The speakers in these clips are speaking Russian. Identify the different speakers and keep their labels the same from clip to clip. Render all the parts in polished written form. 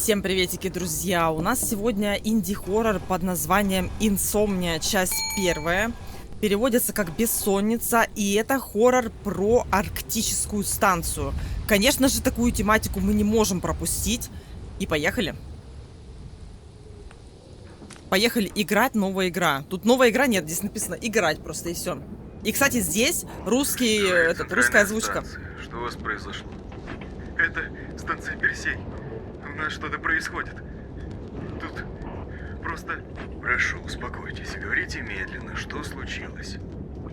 Speaker 1: Всем приветики, друзья! У нас сегодня инди-хоррор под названием «Инсомния», часть первая. Переводится как «Бессонница», и это хоррор про арктическую станцию. Конечно же, такую тематику мы не можем пропустить. И поехали. Поехали играть, новая игра. Тут новая игра нет, здесь написано «играть» просто и все. И, кстати, здесь русская озвучка.
Speaker 2: Станция. Что у вас произошло? Это станция Персей. У нас что-то происходит. Тут просто... Прошу, успокойтесь и говорите медленно, что случилось.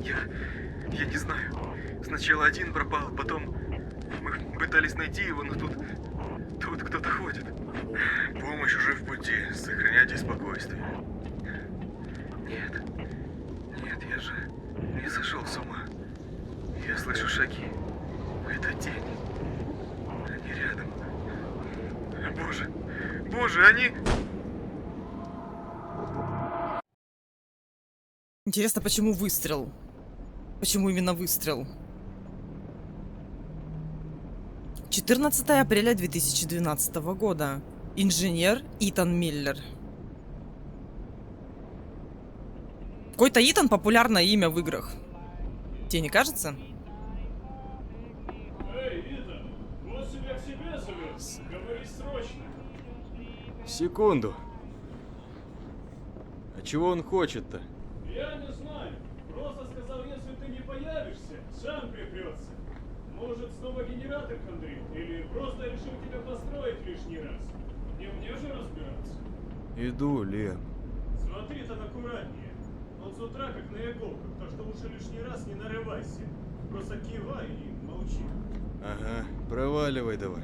Speaker 2: Я не знаю. Сначала один пропал, потом мы пытались найти его, но тут кто-то ходит. Помощь уже в пути. Сохраняйте спокойствие. Нет, я же не сошел с ума. Я слышу шаги. Это тени. Они рядом. Боже, они...
Speaker 1: Интересно, почему выстрел? Почему именно выстрел? 14 апреля 2012 года. Инженер Итан Миллер. Какой-то Итан — популярное имя в играх. Тебе не кажется?
Speaker 3: Эй, Итан, босс тебя к себе зовет. Говори срочно.
Speaker 4: Секунду. А чего он хочет-то?
Speaker 3: Я не знаю. Просто сказал, если ты не появишься, сам припрется. Может, снова генератор хандрит? Или просто решил тебя построить лишний раз? Не мне же разбираться.
Speaker 4: Иду, Лем.
Speaker 3: Смотри там аккуратнее. Он с утра как на иголках, так что лучше лишний раз не нарывайся. Просто кивай и молчи.
Speaker 4: Ага, проваливай давай.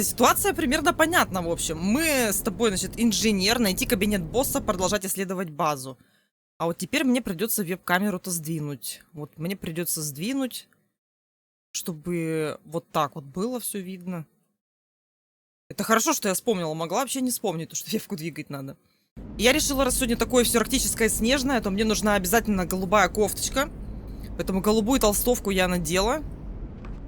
Speaker 1: Ситуация примерно понятна, в общем. Мы с тобой, значит, инженер, найти кабинет босса, продолжать исследовать базу. А вот теперь мне придется веб-камеру-то сдвинуть. Вот мне придется сдвинуть, чтобы вот так вот было все видно. Это хорошо, что я вспомнила. Могла вообще не вспомнить, то, что вебку двигать надо. Я решила, раз сегодня такое все арктическое снежное, то мне нужна обязательно голубая кофточка. Поэтому голубую толстовку я надела.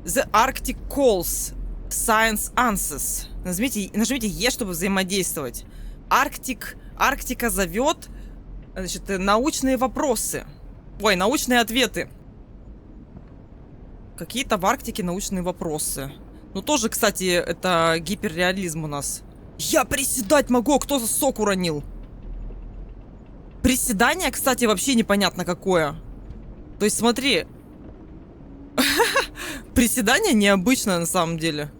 Speaker 1: The Arctic Calls. Science Answers. Нажмите Е, чтобы взаимодействовать. Арктика зовет. Значит, научные вопросы. Ой, научные ответы. Какие-то в Арктике научные вопросы. Ну, тоже, кстати, это гиперреализм у нас. Я приседать могу! Кто сок уронил? Приседание, кстати, вообще непонятно какое. То есть, смотри. Приседание необычное на самом деле.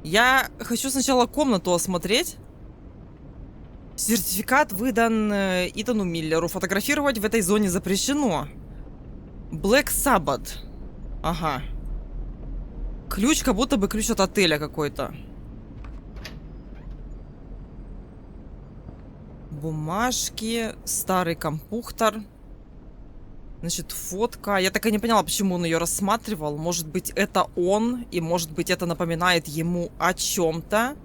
Speaker 1: Я хочу сначала комнату осмотреть. Сертификат выдан Итану Миллеру. Фотографировать в этой зоне запрещено. Black Sabbath. Ага. Ключ, как будто бы ключ от отеля какой-то. Бумажки. Старый компьютер. Значит, фотка. Я так и не поняла, почему он ее рассматривал. Может быть, это он, и может быть, это напоминает ему о чем-то.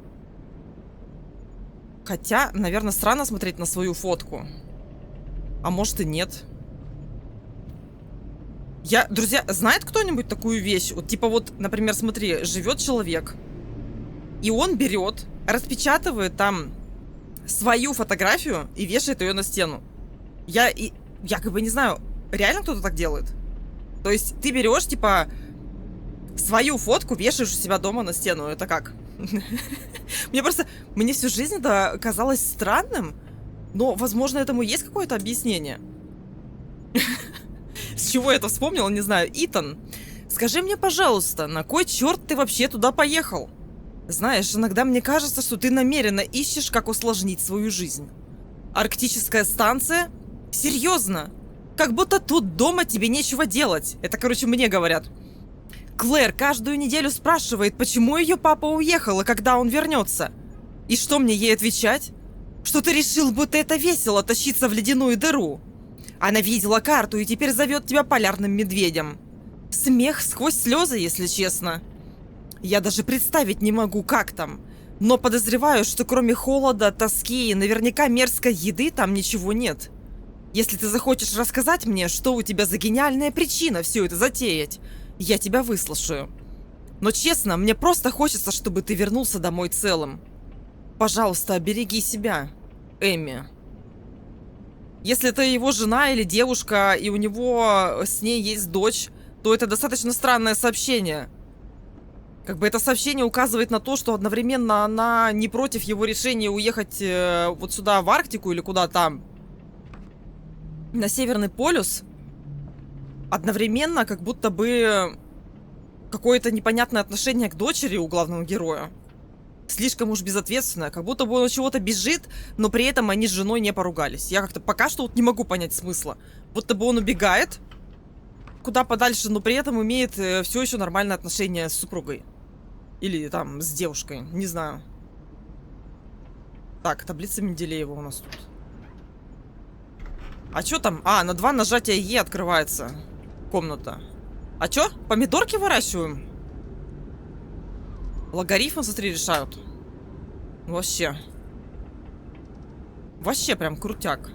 Speaker 1: Хотя, наверное, странно смотреть на свою фотку. А может и нет. Друзья, знает кто-нибудь такую вещь? Вот типа вот, например, смотри, живет человек, и он берет, распечатывает там свою фотографию и вешает ее на стену. Я как бы не знаю, реально кто-то так делает? То есть ты берешь, типа, свою фотку, вешаешь у себя дома на стену. Это как? Мне всю жизнь это казалось странным, но, возможно, этому есть какое-то объяснение. С чего я это вспомнила, не знаю. Итан, скажи мне, пожалуйста, на кой черт ты вообще туда поехал? Знаешь, иногда мне кажется, что ты намеренно ищешь, как усложнить свою жизнь. Арктическая станция? Серьезно? Как будто тут дома тебе нечего делать. Это, короче, мне говорят. Клэр каждую неделю спрашивает, почему ее папа уехал и когда он вернется. И что мне ей отвечать? Что ты решил, будто это весело тащиться в ледяную дыру. Она видела карту и теперь зовет тебя полярным медведем. Смех сквозь слезы, если честно. Я даже представить не могу, как там. Но подозреваю, что кроме холода, тоски и наверняка мерзкой еды там ничего нет. Если ты захочешь рассказать мне, что у тебя за гениальная причина все это затеять, я тебя выслушаю. Но честно, мне просто хочется, чтобы ты вернулся домой целым. Пожалуйста, береги себя, Эми. Если это его жена или девушка, и у него с ней есть дочь, то это достаточно странное сообщение. Как бы это сообщение указывает на то, что одновременно она не против его решения уехать вот сюда, в Арктику или куда там, на Северный полюс. Одновременно как будто бы какое-то непонятное отношение к дочери у главного героя. Слишком уж безответственное, как будто бы он от чего-то бежит, но при этом они с женой не поругались. Я как-то пока что вот не могу понять смысла. Будто бы он убегает куда подальше, но при этом имеет все еще нормальное отношение с супругой. Или там с девушкой, не знаю. Так, таблица Менделеева у нас тут. А что там? А, на 2 нажатия Е открывается комната. А чё? Помидорки выращиваем? Логарифмы, смотри, решают. Вообще. Вообще прям крутяк.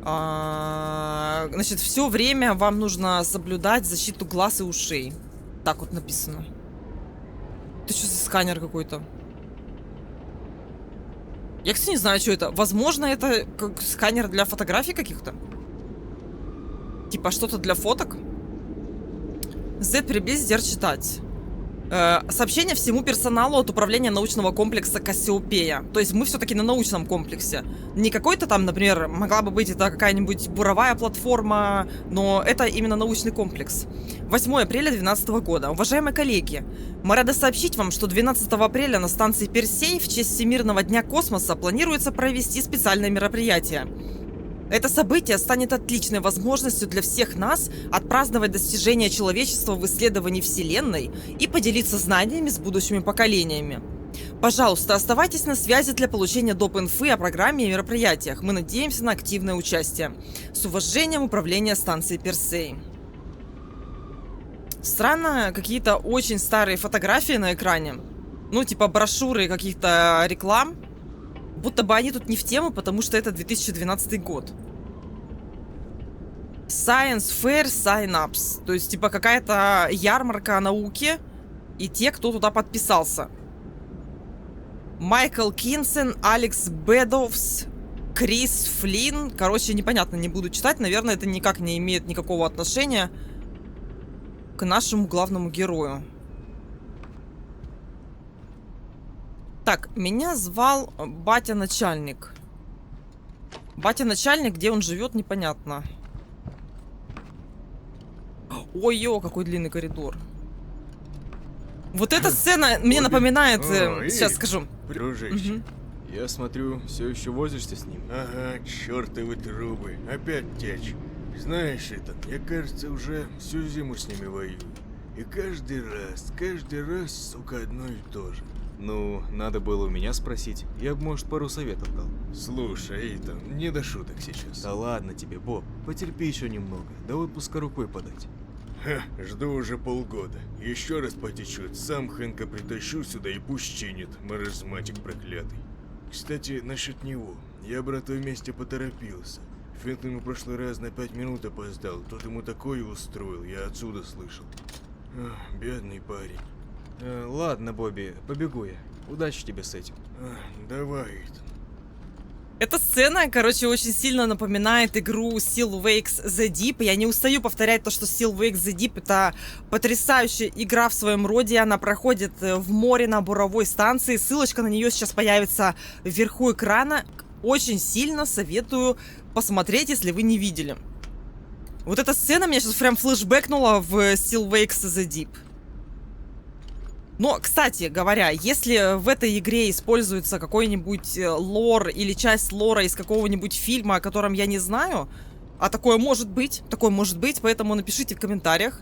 Speaker 1: Значит, все время вам нужно соблюдать защиту глаз и ушей. Так вот написано. Ты что за сканер какой-то? Я, кстати, не знаю, что это. Возможно, это как сканер для фотографий каких-то. Типа что-то для фоток. Z приблизить, читать. Сообщение всему персоналу от управления научного комплекса Кассиопея. То есть мы все-таки на научном комплексе. Не какой-то там, например, могла бы быть это какая-нибудь буровая платформа, но это именно научный комплекс. 8 апреля 2012 года. Уважаемые коллеги, мы рады сообщить вам, что 12 апреля на станции Персей в честь Всемирного дня космоса планируется провести специальное мероприятие. Это событие станет отличной возможностью для всех нас отпраздновать достижения человечества в исследовании Вселенной и поделиться знаниями с будущими поколениями. Пожалуйста, оставайтесь на связи для получения доп. Инфы о программе и мероприятиях. Мы надеемся на активное участие. С уважением, Управление станции Персей. Странно, какие-то очень старые фотографии на экране. Ну, типа брошюры каких-то реклам. Будто бы они тут не в тему, потому что это 2012 год. Science Fair Sign-Ups. То есть, типа, какая-то ярмарка науки. И те, кто туда подписался. Майкл Кинсен, Алекс Бэдовс, Крис Флинн. Короче, непонятно, не буду читать. Наверное, это никак не имеет никакого отношения к нашему главному герою. Так, меня звал батя-начальник. Батя-начальник, где он живет, непонятно. Ой-ё, какой длинный коридор. Вот эта сцена мне напоминает... сейчас скажу.
Speaker 4: Дружище, я смотрю, все еще возишься с ним.
Speaker 2: Ага, чертовы трубы. Опять течь. Знаешь, это, я, кажется, уже всю зиму с ними воюю. И каждый раз, сука, одно и то же.
Speaker 4: Ну, надо было у меня спросить. Я бы, может, пару советов дал.
Speaker 2: Слушай, Эйтан, не до шуток сейчас.
Speaker 4: Да ладно тебе, Боб. Потерпи еще немного. До отпуска рукой подать.
Speaker 2: Ха, жду уже полгода. Еще раз потечет, сам Хэнка притащу сюда и пусть чинит, маразматик проклятый. Кстати, насчет него. Я, брат, вместе поторопился. Финт ему в прошлый раз на 5 минут опоздал. Тот ему такое устроил, я отсюда слышал. Ах, бедный парень.
Speaker 4: Ладно, Бобби, побегу я. Удачи тебе с этим.
Speaker 2: Давай, Эйтан.
Speaker 1: Эта сцена, короче, очень сильно напоминает игру Still Wakes The Deep. Я не устаю повторять то, что Still Wakes The Deep — это потрясающая игра в своем роде. Она проходит в море на буровой станции. Ссылочка на нее сейчас появится вверху экрана. Очень сильно советую посмотреть, если вы не видели. Вот эта сцена меня сейчас прям флешбэкнула в Still Wakes The Deep. Но, кстати говоря, если в этой игре используется какой-нибудь лор или часть лора из какого-нибудь фильма, о котором я не знаю, а такое может быть, поэтому напишите в комментариях,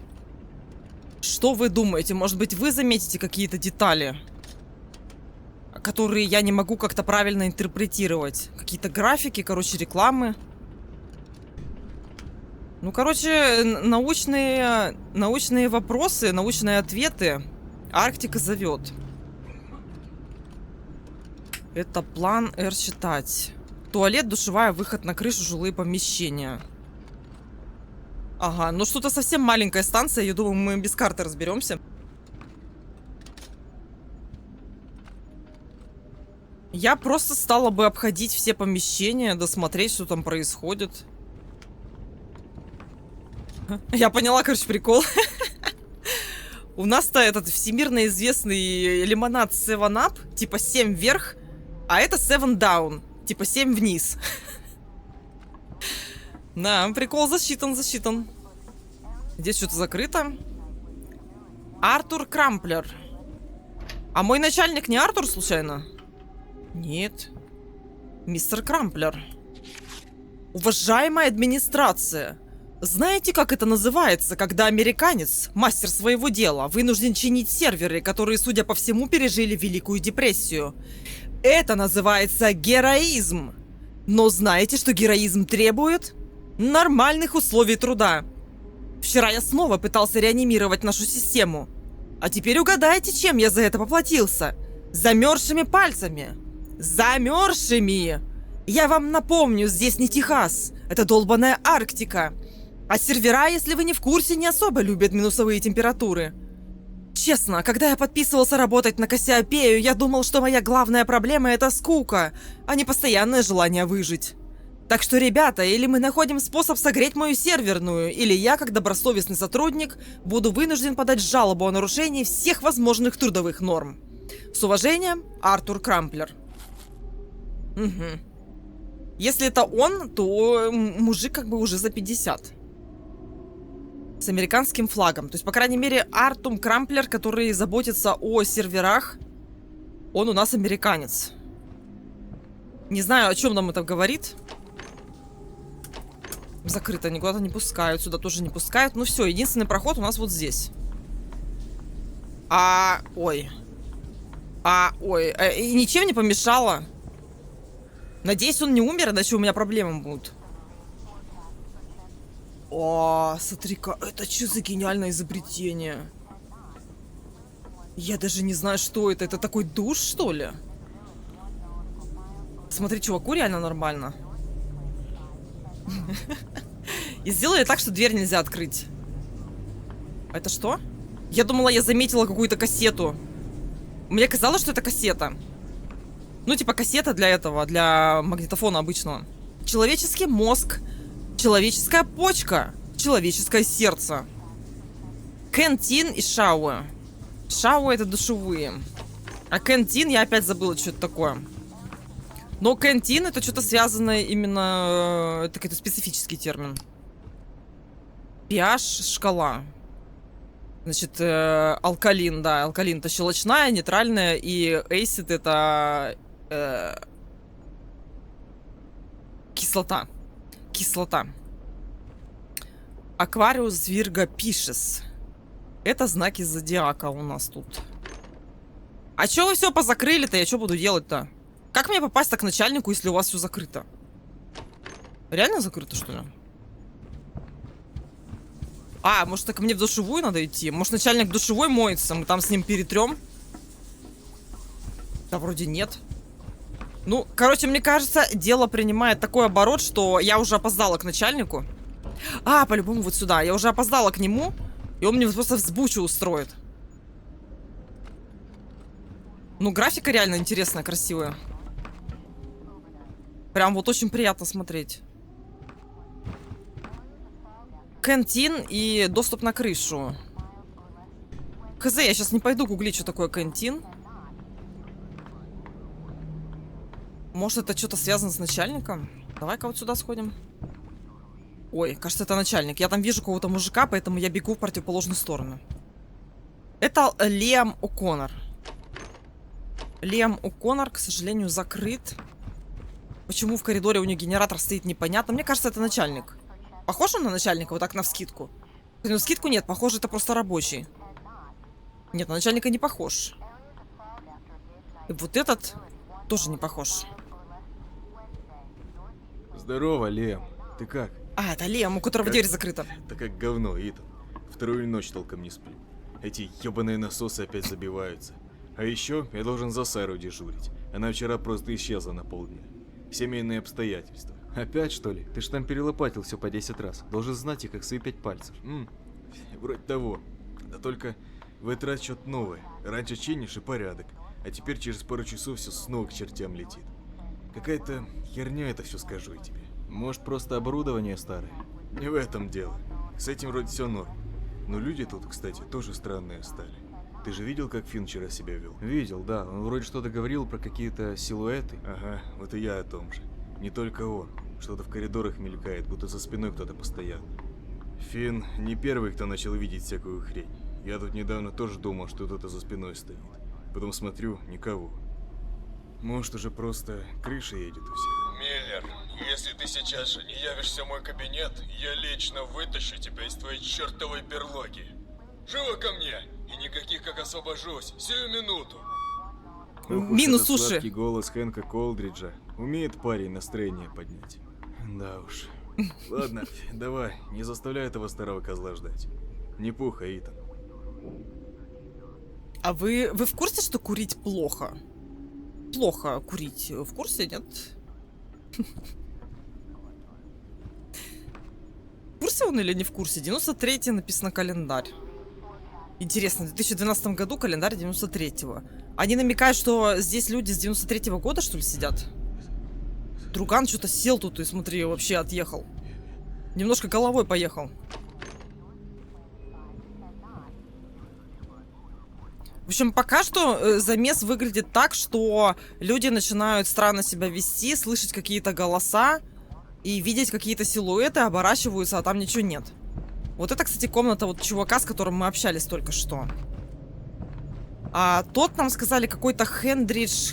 Speaker 1: что вы думаете. Может быть, вы заметите какие-то детали, которые я не могу как-то правильно интерпретировать. Какие-то графики, короче, рекламы. Ну, короче, научные вопросы, научные ответы. Арктика зовет. Это план R читать. Туалет, душевая, выход на крышу, жилые помещения. Ага, ну что-то совсем маленькая станция. Я думаю, мы без карты разберемся. Я просто стала бы обходить все помещения, досмотреть, что там происходит. Я поняла, короче, прикол. У нас-то этот всемирно известный лимонад 7-Up, типа 7 вверх, а это 7 down, типа 7 вниз. Да, прикол засчитан. Здесь что-то закрыто. Артур Крамплер. А мой начальник не Артур, случайно? Нет. Мистер Крамплер. Уважаемая администрация, знаете, как это называется, когда американец, мастер своего дела, вынужден чинить серверы, которые, судя по всему, пережили Великую депрессию? Это называется героизм. Но знаете, что героизм требует? Нормальных условий труда. Вчера я снова пытался реанимировать нашу систему. А теперь угадайте, чем я за это поплатился. Замерзшими пальцами. Замерзшими! Я вам напомню, здесь не Техас. Это долбаная Арктика. А сервера, если вы не в курсе, не особо любят минусовые температуры. Честно, когда я подписывался работать на Кассиопею, я думал, что моя главная проблема — это скука, а не постоянное желание выжить. Так что, ребята, или мы находим способ согреть мою серверную, или я, как добросовестный сотрудник, буду вынужден подать жалобу о нарушении всех возможных трудовых норм. С уважением, Артур Крамплер. Угу. Если это он, то мужик как бы уже за 50. С американским флагом. То есть, по крайней мере, Артур Крамплер, который заботится о серверах, он у нас американец. Не знаю, о чем нам это говорит. Закрыто, никуда-то не пускают. Сюда тоже не пускают. Ну все, единственный проход у нас вот здесь. Ой. И ничем не помешало. Надеюсь, он не умер, иначе у меня проблемы будут. О, смотри-ка, это что за гениальное изобретение? Я даже не знаю, что это. Это такой душ, что ли? Смотри, чуваку реально нормально. И сделали так, что дверь нельзя открыть. Это что? Я думала, я заметила какую-то кассету. Мне казалось, что это кассета. Ну, типа кассета для этого, для магнитофона обычного. Человеческий мозг. Человеческая почка. Человеческое сердце. Кантин и шауэ. Шауэ — это душевые. А кантин, я опять забыла, что это такое. Но кантин — это что-то связанное именно... Это какой-то специфический термин. pH — шкала. Значит, алкалин, да. Алкалин — это щелочная, нейтральная. И acid — это... кислота. Кислота. Аквариус Вирго Пишес. Это знаки зодиака у нас тут. А чё вы все позакрыли-то? Я что буду делать-то? Как мне попасть-то к начальнику, если у вас все закрыто? Реально закрыто, что ли? Может, так мне в душевую надо идти? Может, начальник в душевой моется? Мы там с ним перетрем? Да, вроде нет. Ну, короче, мне кажется, дело принимает такой оборот, что я уже опоздала к начальнику. По-любому вот сюда. Я уже опоздала к нему, и он мне просто взбучу устроит. Ну, графика реально интересная, красивая. Прям вот очень приятно смотреть. Кантин и доступ на крышу. Хз, я сейчас не пойду гуглить, что такое кантин. Может, это что-то связано с начальником? Давай-ка вот сюда сходим. Ой, кажется, это начальник. Я там вижу какого-то мужика, поэтому я бегу в противоположную сторону. Это Лиам О'Коннор. Лиам О'Коннор, к сожалению, закрыт. Почему в коридоре у него генератор стоит, непонятно. Мне кажется, это начальник. Похож он на начальника, вот так навскидку? Ну, скидку нет, похоже, это просто рабочий. Нет, на начальника не похож. И вот этот тоже не похож.
Speaker 4: Здорово, Лем. Ты как?
Speaker 1: Это Лем, у которого дверь закрыта.
Speaker 4: Да как говно, Итан. Вторую ночь толком не сплю. Эти ебаные насосы опять забиваются. А еще я должен за Сару дежурить. Она вчера просто исчезла на полдня. Семейные обстоятельства. Опять, что ли? Ты ж там перелопатил все по 10 раз. Должен знать их, как свои 5 пальцев. Вроде того. Да только в этот раз что-то новое. Раньше чинишь и порядок. А теперь через пару часов все снова к чертям летит. Какая-то херня это все, скажу я тебе. Может, просто оборудование старое? Не в этом дело. С этим вроде все норм. Но люди тут, кстати, тоже странные стали. Ты же видел, как Финн вчера себя вел? Видел, да. Он вроде что-то говорил про какие-то силуэты. Ага, вот и я о том же. Не только он. Что-то в коридорах мелькает, будто за спиной кто-то постоянно. Финн не первый, кто начал видеть всякую хрень. Я тут недавно тоже думал, что кто-то за спиной стоит. Потом смотрю, никого. Может, уже просто крыша едет у всех.
Speaker 5: Миллер, если ты сейчас же не явишься в мой кабинет, я лично вытащу тебя из твоей чертовой берлоги. Живо ко мне! И никаких как освобожусь, сию минуту!
Speaker 4: Ох уж
Speaker 1: Минус
Speaker 4: этот
Speaker 1: уши.
Speaker 4: сладкий голос Хэнка Колдриджа. Умеет парень настроение поднять. Да уж. Ладно, давай, не заставляй этого старого козла ждать. Не пуха, Итан.
Speaker 1: А вы в курсе, что курить плохо? Плохо курить. В курсе, нет? В курсе он или не в курсе? 93-й написано календарь. Интересно, в 2012 году календарь 93-го. Они намекают, что здесь люди с 93-го года, что ли, сидят? Друган что-то сел тут и, смотри, вообще отъехал. Немножко головой поехал. В общем, пока что замес выглядит так, что люди начинают странно себя вести, слышать какие-то голоса и видеть какие-то силуэты, оборачиваются, а там ничего нет. Вот это, кстати, комната вот чувака, с которым мы общались только что. А тот нам сказали какой-то Хебридж,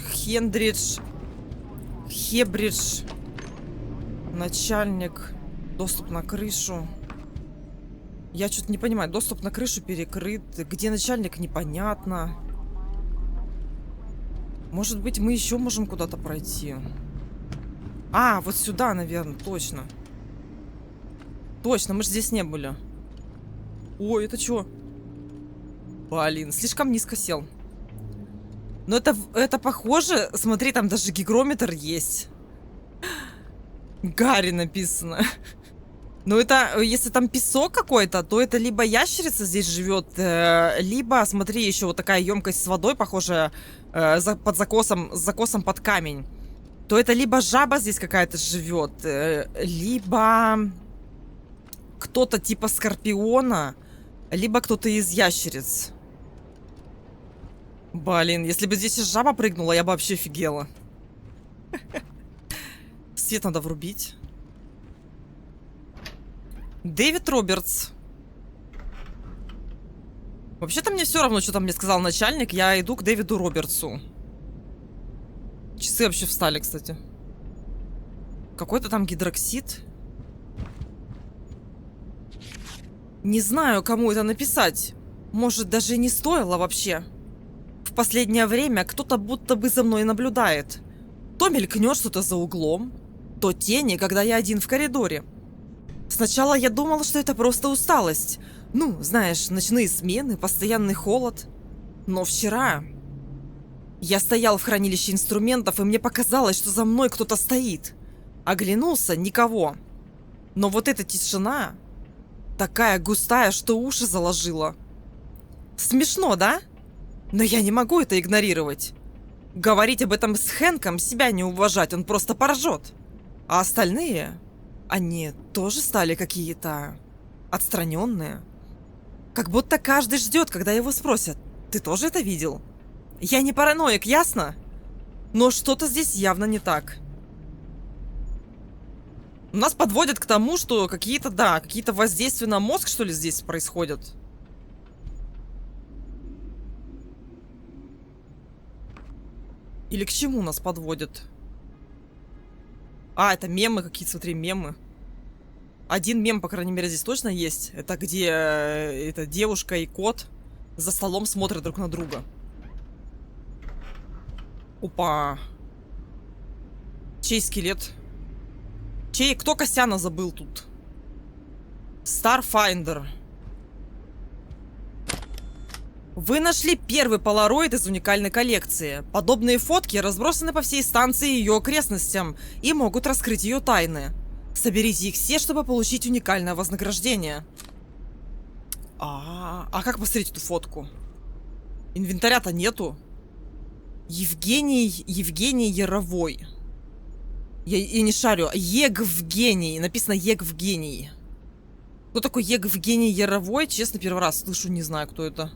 Speaker 1: начальник, доступ на крышу. Я что-то не понимаю, доступ на крышу перекрыт, где начальник, непонятно. Может быть, мы еще можем куда-то пройти. А, вот сюда, наверное, точно. Точно, мы же здесь не были. Ой, это что? Блин, слишком низко сел. Но это похоже. Смотри, там даже гигрометр есть. Гарри написано. Но это, если там песок какой-то, то это либо ящерица здесь живет, либо, смотри, еще вот такая емкость с водой, похожая под закосом под камень. То это либо жаба здесь какая-то живет, либо кто-то типа скорпиона, либо кто-то из ящериц. Блин, если бы здесь жаба прыгнула, я бы вообще офигела. Свет надо врубить. Дэвид Робертс. Вообще-то мне все равно, что там мне сказал начальник. Я иду к Дэвиду Робертсу. Часы вообще встали, кстати. Какой-то там гидроксид. Не знаю, кому это написать. Может, даже и не стоило вообще. В последнее время кто-то будто бы за мной наблюдает. То мелькнет что-то за углом, то тени, когда я один в коридоре. Сначала я думала, что это просто усталость. Ну, знаешь, ночные смены, постоянный холод. Но вчера я стоял в хранилище инструментов, и мне показалось, что за мной кто-то стоит. Оглянулся — никого. Но вот эта тишина такая густая, что уши заложила. Смешно, да? Но я не могу это игнорировать. Говорить об этом с Хэнком — себя не уважать, он просто поржет. А остальные... Они тоже стали какие-то отстраненные. Как будто каждый ждет, когда его спросят. Ты тоже это видел? Я не параноик, ясно? Но что-то здесь явно не так. Нас подводят к тому, что какие-то, да, какие-то воздействия на мозг, что ли, здесь происходят. Или к чему нас подводят? А, это мемы какие-то, смотри, мемы. Один мем, по крайней мере, здесь точно есть. Это где эта девушка и кот за столом смотрят друг на друга. Опа. Чей скелет? Чей? Кто Косяна забыл тут? Starfinder. Вы нашли первый полароид из уникальной коллекции. Подобные фотки разбросаны по всей станции и ее окрестностям и могут раскрыть ее тайны. Соберите их все, чтобы получить уникальное вознаграждение. А как посмотреть эту фотку? Инвентаря-то нету. Евгений Яровой. Я не шарю. Евгений. Написано Евгений. Кто такой Евгений Яровой? Честно, первый раз слышу, не знаю, кто это.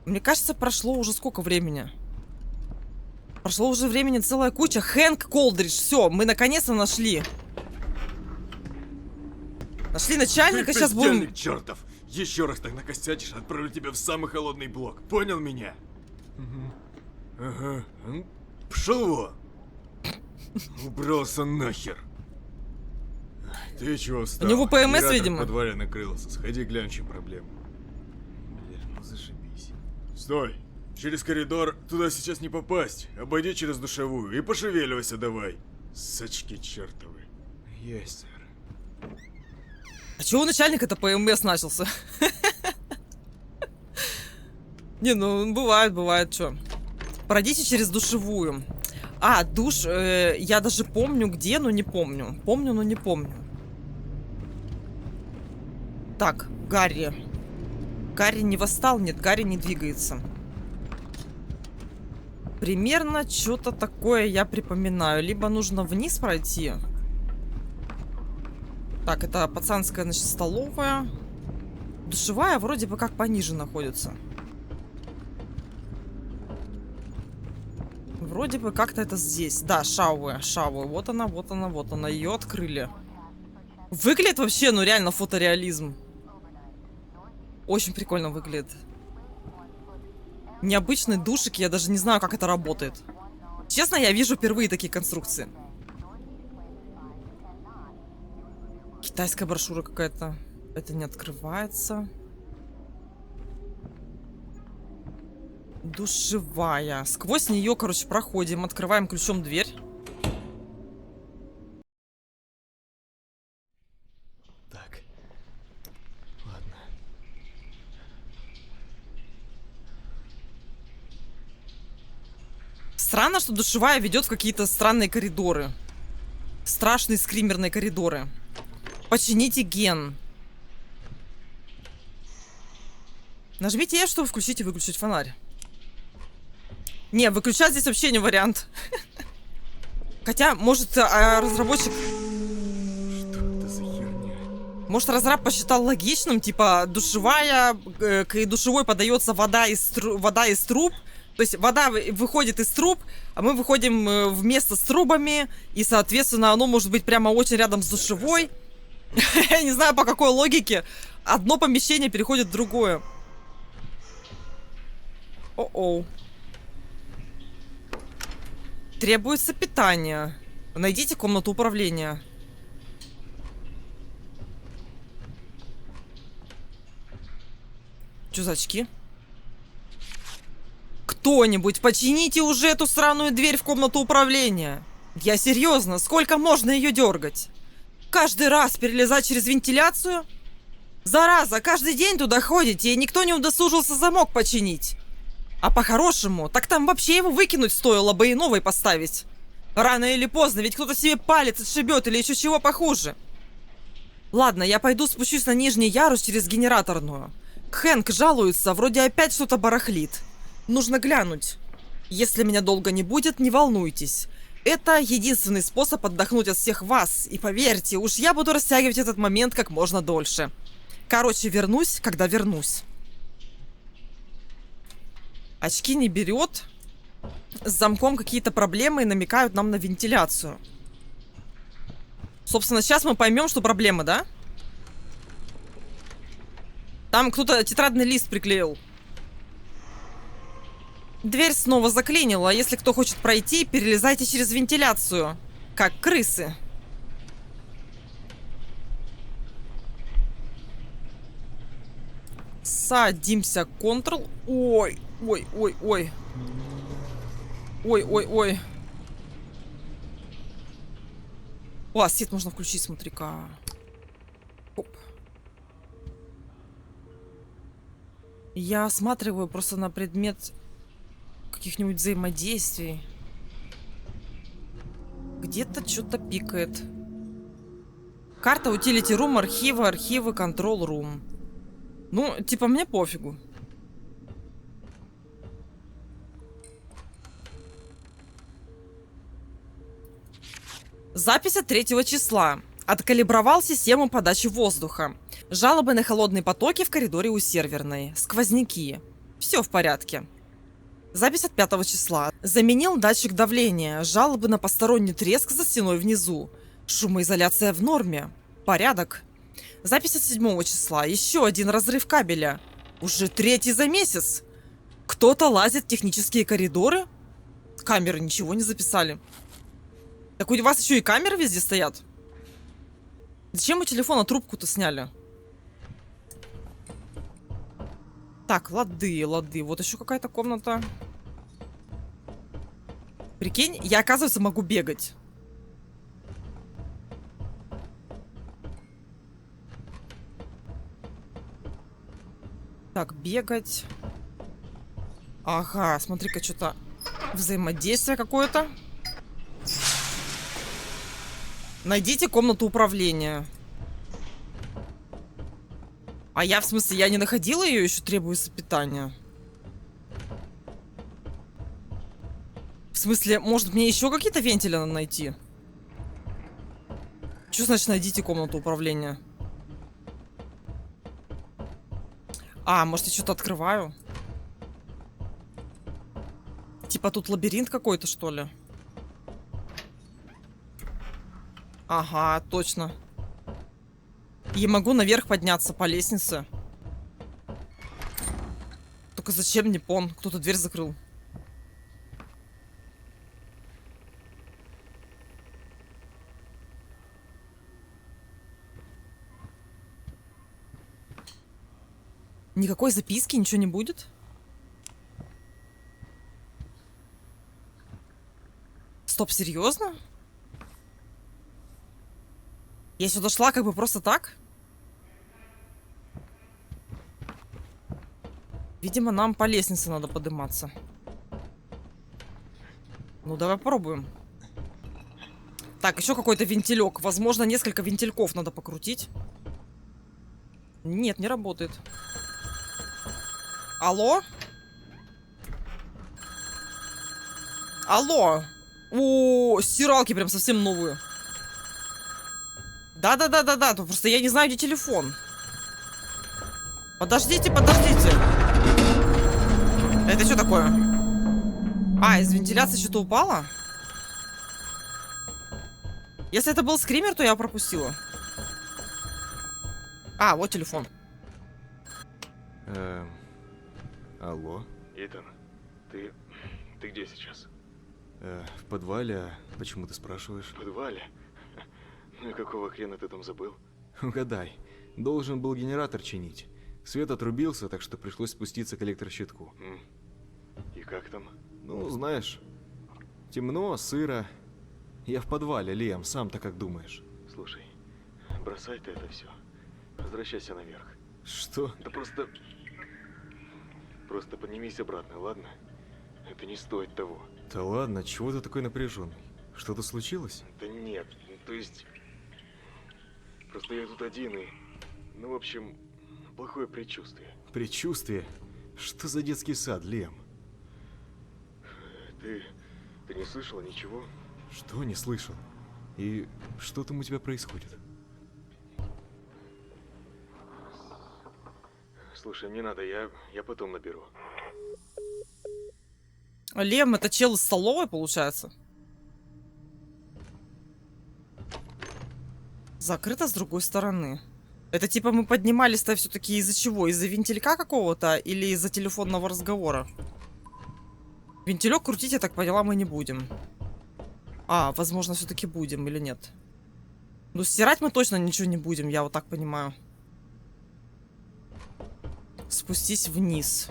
Speaker 1: Мне кажется, прошло уже сколько времени? Прошло уже времени целая куча. Хэнк Колдридж. Все, мы наконец-то нашли. Нашли начальника, сейчас будем...
Speaker 4: чертов! Еще раз так накосячишь, отправлю тебя в самый холодный блок. Понял меня? Ага. Пшел вон! Убрался нахер. Ты чего встал?
Speaker 1: У него ПМС,
Speaker 4: Генератор
Speaker 1: видимо.
Speaker 4: в подвале накрылся. Сходи, глянь, в чем проблема. Бля, ну зашибись. Стой! Через коридор туда сейчас не попасть. Обойди через душевую и пошевеливайся давай. Сачки чертовы. Есть, сэр.
Speaker 1: А чего у начальника-то ПМС начался? Не, ну, бывает, что. Пройдите через душевую. А, душ, я даже помню где, но не помню. Помню, но не помню. Так, Гарри. Гарри не восстал? Нет, Гарри не двигается. Примерно что-то такое я припоминаю. Либо нужно вниз пройти. Так, это пацанская, значит, столовая. Душевая вроде бы как пониже находится. Вроде бы как-то это здесь. Да, шауэ. Вот она. Ее открыли. Выглядит вообще, ну реально фотореализм. Очень прикольно выглядит. Необычный душик, я даже не знаю, как это работает. Честно, я вижу впервые такие конструкции. Китайская брошюра какая-то. Это не открывается. Душевая. Сквозь нее, короче, проходим. Открываем ключом дверь.
Speaker 4: Так. Ладно.
Speaker 1: Странно, что душевая ведет в какие-то странные коридоры. Страшные скримерные коридоры. Почините ген. Нажмите E, чтобы включить и выключить фонарь. Не, выключать здесь вообще не вариант. Хотя, может, разработчик...
Speaker 4: Что это за херня?
Speaker 1: Может, разраб посчитал логичным, типа, душевая, к душевой подается вода из труб. То есть вода выходит из труб, а мы выходим вместе с трубами, и, соответственно, оно может быть прямо очень рядом с душевой. Я не знаю, по какой логике одно помещение переходит в другое. О-оу. Требуется питание. Найдите комнату управления. Что за очки? Кто-нибудь, почините уже эту сраную дверь в комнату управления. Я серьезно, сколько можно ее дергать? Каждый раз перелезать через вентиляцию? Зараза, каждый день туда ходите, и никто не удосужился замок починить. А по-хорошему, так там вообще его выкинуть стоило бы и новый поставить. Рано или поздно, ведь кто-то себе палец отшибет или еще чего похуже. Ладно, я пойду спущусь на нижний ярус через генераторную. Хэнк жалуется, вроде опять что-то барахлит. Нужно глянуть. Если меня долго не будет, не волнуйтесь. Это единственный способ отдохнуть от всех вас. И поверьте, уж я буду растягивать этот момент как можно дольше. Короче, вернусь, когда вернусь. Очки не берет. С замком какие-то проблемы и намекают нам на вентиляцию. Собственно, сейчас мы поймем, что проблема, да? Там кто-то тетрадный лист приклеил. Дверь снова заклинила. Если кто хочет пройти, перелезайте через вентиляцию. Как крысы. Садимся. Ctrl. Ой. Ой. Ой. О, свет можно включить, смотри-ка. Оп. Я осматриваю просто на предмет каких-нибудь взаимодействий. Где-то что-то пикает. Карта Utility Room, архивы, Control Room. Ну, типа, мне пофигу. Запись от 3 числа. Откалибровал систему подачи воздуха. Жалобы на холодные потоки в коридоре у серверной. Сквозняки. Все в порядке. Запись от 5 числа. Заменил датчик давления. Жалобы на посторонний треск за стеной внизу. Шумоизоляция в норме. Порядок. Запись от 7 числа. Еще один разрыв кабеля. Уже 3-й за месяц. Кто-то лазит в технические коридоры? Камеры ничего не записали. Так у вас еще и камеры везде стоят? Зачем мы телефона трубку-то сняли? Так, лады. Вот еще какая-то комната. Прикинь, я, оказывается, могу бегать. Так, бегать. Ага, смотри-ка, что-то взаимодействие какое-то. Найдите комнату управления. А я, в смысле, я не находила ее, еще требуется питание. В смысле, может мне еще какие-то вентили надо найти? Что значит найдите комнату управления? А, может я что-то открываю? Типа тут лабиринт какой-то, что ли? Ага, точно. Я могу наверх подняться по лестнице. Только зачем мне пон? Кто-то дверь закрыл. Никакой записки, ничего не будет? Стоп, серьезно? Я сюда шла как бы просто так? Видимо, нам по лестнице надо подниматься. Ну, давай попробуем. Так, еще какой-то вентилек. Возможно, несколько вентильков надо покрутить. Нет, не работает. Алло? Алло? О, стиралки прям совсем новые. Да, просто я не знаю, где телефон. Подождите. Это что такое? А, из вентиляции что-то упало? Если это был скример, то я пропустила. А, вот телефон.
Speaker 4: Алло?
Speaker 2: Итан, ты где сейчас?
Speaker 4: В подвале, а почему ты спрашиваешь?
Speaker 2: В подвале? Ну и какого хрена ты там забыл?
Speaker 4: Угадай. Должен был генератор чинить. Свет отрубился, так что пришлось спуститься к электрощитку.
Speaker 2: И как там?
Speaker 4: Ну, знаешь, темно, сыро. Я в подвале, Лиам, сам-то как думаешь?
Speaker 2: Слушай, бросай ты это все. Возвращайся наверх.
Speaker 4: Что?
Speaker 2: Да просто поднимись обратно, ладно? Это не стоит того.
Speaker 4: Да ладно, чего ты такой напряженный? Что-то случилось?
Speaker 2: Да нет, то есть... Просто я тут один и... Ну, в общем, плохое предчувствие.
Speaker 4: Предчувствие? Что за детский сад, Лем?
Speaker 2: Ты не слышала ничего?
Speaker 4: Что не слышал? И что там у тебя происходит?
Speaker 2: Слушай, не надо, я потом наберу.
Speaker 1: Лем, это чел из столовой, получается? Закрыто с другой стороны. Это типа мы поднимались-то все-таки из-за чего? Из-за вентилька какого-то или из-за телефонного разговора? Вентилек крутить, я так поняла, мы не будем. А, возможно, все-таки будем или нет? Ну, стирать мы точно ничего не будем, я вот так понимаю. Спустись вниз.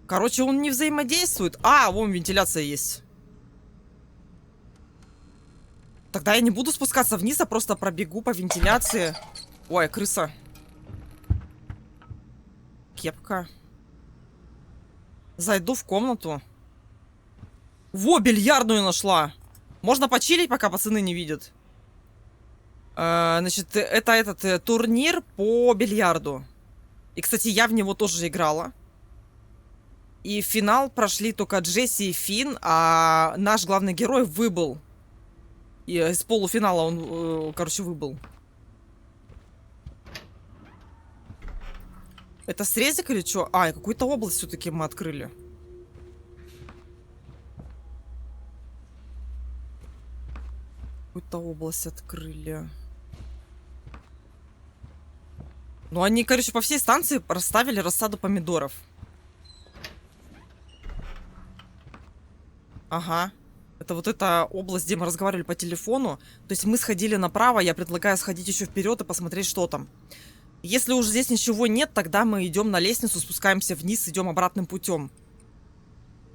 Speaker 1: Короче, он не взаимодействует. А, вон вентиляция есть. Тогда я не буду спускаться вниз, а просто пробегу по вентиляции. Ой, крыса. Кепка. Зайду в комнату. Во, бильярдную нашла. Можно почилить, пока пацаны не видят. Значит, это этот турнир по бильярду. И, кстати, я в него тоже играла. И в финал прошли только Джесси и Финн, а наш главный герой выбыл. И из полуфинала он, короче, выбыл. Это срезик или что? А, какую-то область все-таки мы открыли. Какую-то область открыли. Ну, они, короче, по всей станции расставили рассаду помидоров. Ага. Это вот эта область, где мы разговаривали по телефону. То есть мы сходили направо, я предлагаю сходить еще вперед и посмотреть, что там. Если уж здесь ничего нет, тогда мы идем на лестницу, спускаемся вниз, идем обратным путем.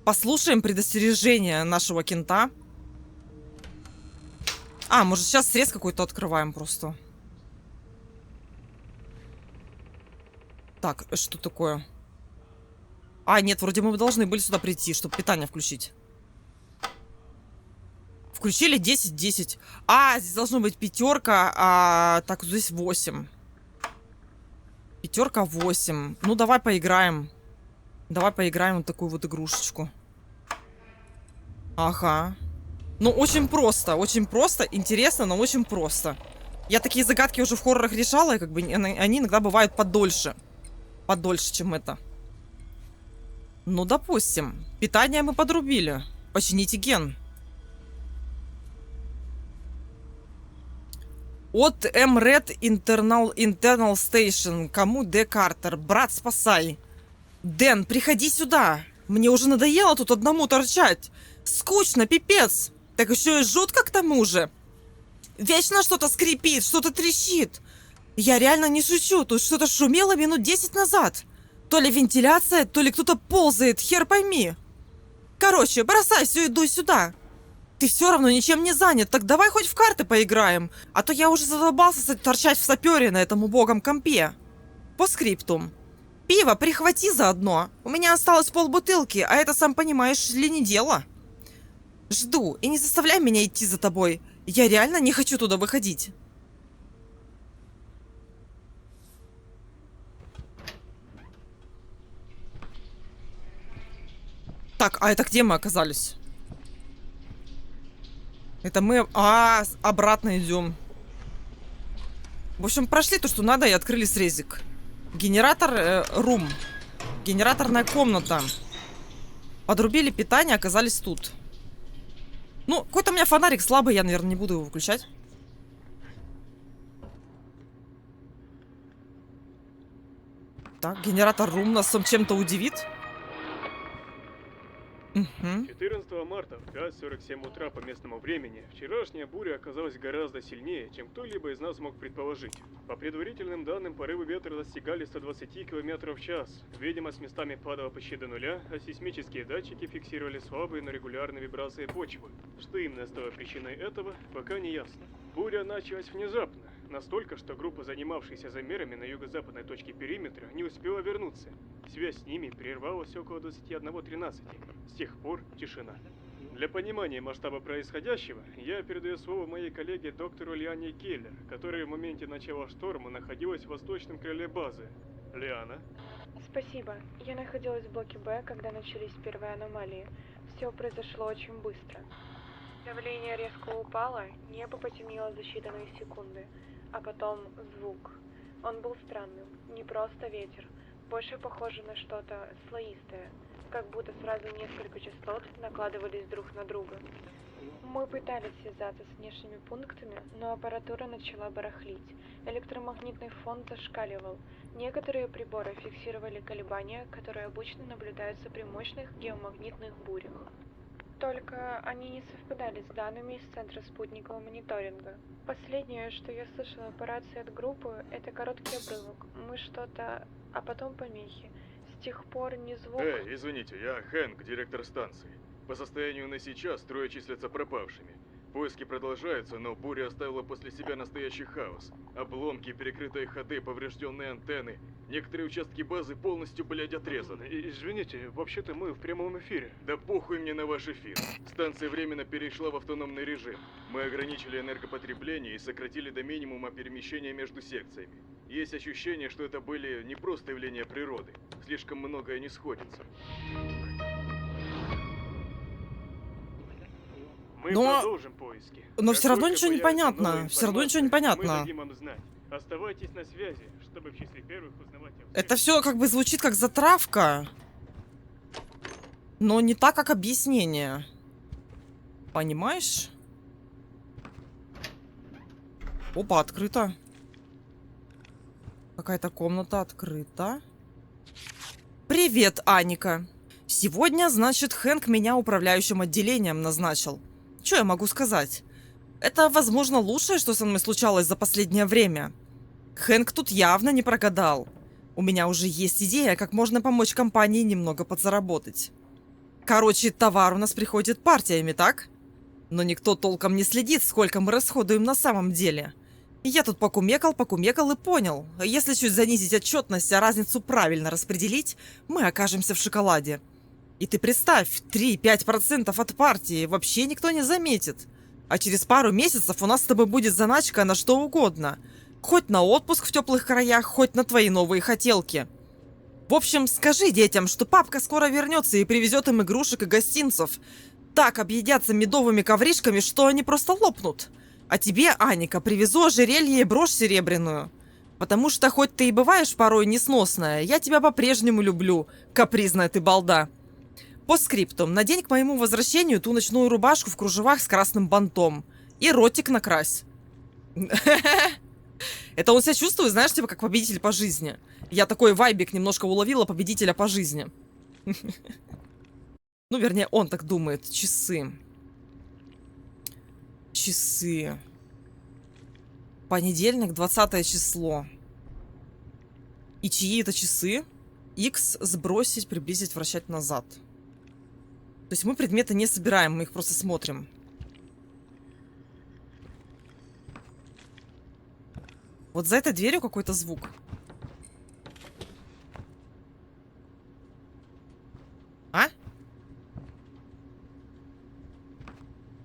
Speaker 1: Послушаем предостережение нашего кента. А, может, сейчас срез какой-то открываем просто. Так, что такое? А, нет, вроде мы должны были сюда прийти, чтобы питание включить. Включили 10-10. А, здесь должно быть пятерка, а так, здесь 8. Пятерка 8. Ну, давай поиграем. Давай поиграем вот такую вот игрушечку. Ага. Ну, очень просто, интересно, но очень просто. Я такие загадки уже в хоррорах решала, и как бы они иногда бывают подольше. Подольше, чем это. Ну, допустим. Питание мы подрубили. Почините ген. От Red Internal Station. Кому Д. Картер? Брат, спасай. Дэн, приходи сюда. Мне уже надоело тут одному торчать. Скучно, пипец. Так еще и жутко к тому же. Вечно что-то скрипит, что-то трещит. Я реально не шучу. Тут что-то шумело минут 10 назад. То ли вентиляция, то ли кто-то ползает. Хер пойми. Короче, бросай всю еду сюда. Ты все равно ничем не занят, так давай хоть в карты поиграем. А то я уже задолбался торчать в сапере на этом убогом компе. По скриптум. Пиво прихвати заодно. У меня осталось полбутылки, а это, сам понимаешь, ли не дело. Жду, и не заставляй меня идти за тобой. Я реально не хочу туда выходить. Так, а это где мы оказались? Это мы... обратно идем. В общем, прошли то, что надо, и открыли срезик. Генератор рум. Генераторная комната. Подрубили питание, оказались тут. Ну, какой-то у меня фонарик слабый, я, наверное, не буду его выключать. Так, генератор рум нас чем-то удивит.
Speaker 3: 14 марта в 5:47 утра по местному времени вчерашняя буря оказалась гораздо сильнее, чем кто-либо из нас мог предположить. По предварительным данным, порывы ветра достигали 120 км в час. Видимость местами падала почти до нуля, а сейсмические датчики фиксировали слабые, но регулярные вибрации почвы. Что именно стало причиной этого, пока не ясно. Буря началась внезапно. Настолько, что группа, занимавшаяся замерами на юго-западной точке периметра, не успела вернуться. Связь с ними прервалась около 21:13. С тех пор тишина. Для понимания масштаба происходящего, я передаю слово моей коллеге доктору Лиане Келлер, которая в моменте начала шторма находилась в восточном крыле базы. Лиана?
Speaker 6: Спасибо. Я находилась в блоке Б, когда начались первые аномалии. Все произошло очень быстро. Давление резко упало, небо потемнело за считанные секунды. А потом звук. Он был странным, не просто ветер, больше похоже на что-то слоистое, как будто сразу несколько частот накладывались друг на друга. Мы пытались связаться с внешними пунктами, но аппаратура начала барахлить. Электромагнитный фон зашкаливал. Некоторые приборы фиксировали колебания, которые обычно наблюдаются при мощных геомагнитных бурях. Только они не совпадали с данными из центра спутникового мониторинга. Последнее, что я слышала по рации от группы, это короткий обрывок. Мы что-то... а потом помехи. С тех пор ни звук...
Speaker 5: Извините, я Хэнк, директор станции. По состоянию на сейчас трое числятся пропавшими.
Speaker 2: Поиски продолжаются, но буря оставила после себя настоящий хаос. Обломки, перекрытые ходы, поврежденные антенны. Некоторые участки базы полностью, блядь, отрезаны.
Speaker 3: Извините, вообще-то мы в прямом эфире.
Speaker 2: Да похуй мне на ваш эфир. Станция временно перешла в автономный режим. Мы ограничили энергопотребление и сократили до минимума перемещения между секциями. Есть ощущение, что это были не просто явления природы. Слишком многое не сходится.
Speaker 3: Мы
Speaker 1: Но-
Speaker 3: продолжим поиски.
Speaker 1: но
Speaker 3: Как
Speaker 1: всё равно
Speaker 3: только
Speaker 1: ничего не
Speaker 3: появится
Speaker 1: понятно.
Speaker 3: новая
Speaker 1: Всё равно ничего не
Speaker 3: информация,
Speaker 1: понятно.
Speaker 3: Мы дадим вам знать. Оставайтесь на связи, чтобы в числе первых узнавать о всех.
Speaker 1: Это все как бы звучит как затравка, но не так, как объяснение. Понимаешь? Опа, открыто. Какая-то комната открыта. Привет, Аника. Сегодня, значит, Хэнк меня управляющим отделением назначил. Что я могу сказать? Это, возможно, лучшее, что со мной случалось за последнее время. Хэнк тут явно не прогадал. У меня уже есть идея, как можно помочь компании немного подзаработать. Короче, товар у нас приходит партиями, так? Но никто толком не следит, сколько мы расходуем на самом деле. Я тут покумекал и понял. Если чуть занизить отчетность, а разницу правильно распределить, мы окажемся в шоколаде. И ты представь, 3-5% от партии вообще никто не заметит. А через пару месяцев у нас с тобой будет заначка на что угодно. Хоть на отпуск в теплых краях, хоть на твои новые хотелки. В общем, скажи детям, что папка скоро вернется и привезет им игрушек и гостинцев. Так объедятся медовыми ковришками, что они просто лопнут. А тебе, Аника, привезу ожерелье и брошь серебряную. Потому что хоть ты и бываешь порой несносная, я тебя по-прежнему люблю, капризная ты балда. По скриптум, надень к моему возвращению ту ночную рубашку в кружевах с красным бантом. И ротик накрась. Это он себя чувствует, знаешь, типа как победитель по жизни. Я такой вайбик немножко уловила победителя по жизни. Ну, вернее, он так думает. Часы. Часы. Понедельник, 20 число. И чьи это часы? X сбросить, приблизить, вращать назад. То есть мы предметы не собираем, мы их просто смотрим. Вот за этой дверью какой-то звук. А?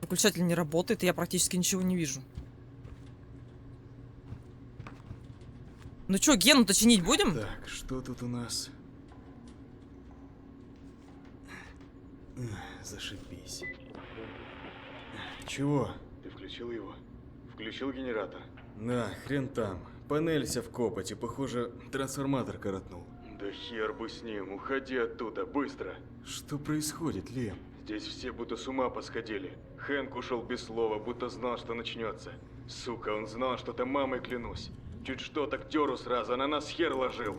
Speaker 1: Выключатель не работает, и я практически ничего не вижу. Ну чё, Гену-то чинить будем?
Speaker 4: Так, что тут у нас? Зашибись. Чего?
Speaker 2: Ты включил его? Включил генератор?
Speaker 4: На, хрен там. Панель вся в копоти, похоже, трансформатор коротнул.
Speaker 2: Да хер бы с ним, уходи оттуда, быстро.
Speaker 4: Что происходит, Лем?
Speaker 2: Здесь все будто с ума посходили. Хэнк ушел без слова, будто знал, что начнется. Сука, он знал, что-то мамой клянусь. Чуть что, так теру сразу, на нас хер ложил.